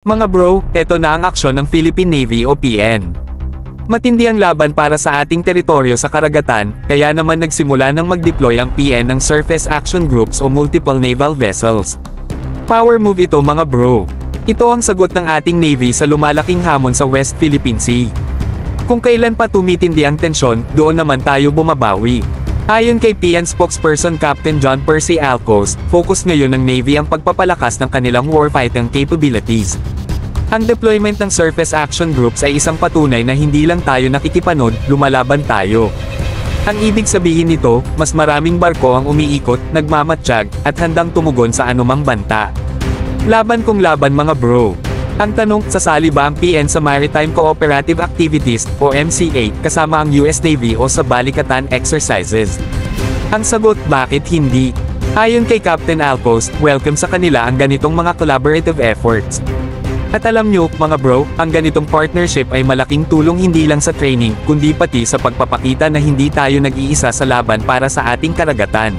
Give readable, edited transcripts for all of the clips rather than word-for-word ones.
Mga bro, eto na ang aksyon ng Philippine Navy o PN. Matindi ang laban para sa ating teritoryo sa karagatan, kaya naman nagsimula ng mag-deploy ang PN ng Surface Action Groups o Multiple Naval Vessels. Power move ito mga bro. Ito ang sagot ng ating Navy sa lumalaking hamon sa West Philippine Sea. Kung kailan pa tumitindi ang tensyon, doon naman tayo bumabawi. Ayon kay PN spokesperson Captain John Percy Alcos, focus ngayon ng Navy ang pagpapalakas ng kanilang warfighting capabilities. Ang deployment ng Surface Action Groups ay isang patunay na hindi lang tayo nakikipanood, lumalaban tayo. Ang ibig sabihin nito, mas maraming barko ang umiikot, nagmamatsyag, at handang tumugon sa anumang banta. Laban kung laban mga bro. Ang tanong, sasali ba ang PN sa Maritime Cooperative Activities, o MCA, kasama ang US Navy o sa balikatan exercises? Ang sagot, bakit hindi? Ayon kay Captain Alcos, welcome sa kanila ang ganitong mga collaborative efforts. At alam nyo, mga bro, ang ganitong partnership ay malaking tulong hindi lang sa training, kundi pati sa pagpapakita na hindi tayo nag-iisa sa laban para sa ating karagatan.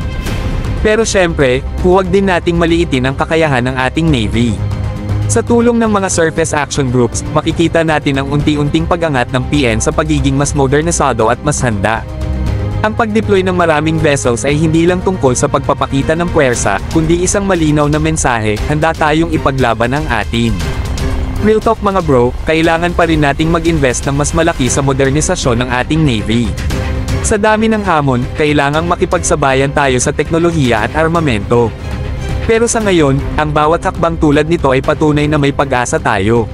Pero syempre, huwag din nating maliitin ang kakayahan ng ating Navy. Sa tulong ng mga Surface Action Groups, makikita natin ang unti-unting pag-angat ng PN sa pagiging mas modernisado at mas handa. Ang pag-deploy ng maraming vessels ay hindi lang tungkol sa pagpapakita ng puwersa, kundi isang malinaw na mensahe, handa tayong ipaglaban ang atin. Real talk mga bro, kailangan pa rin nating mag-invest ng mas malaki sa modernisasyon ng ating Navy. Sa dami ng hamon, kailangang makipagsabayan tayo sa teknolohiya at armamento. Pero sa ngayon, ang bawat hakbang tulad nito ay patunay na may pag-asa tayo.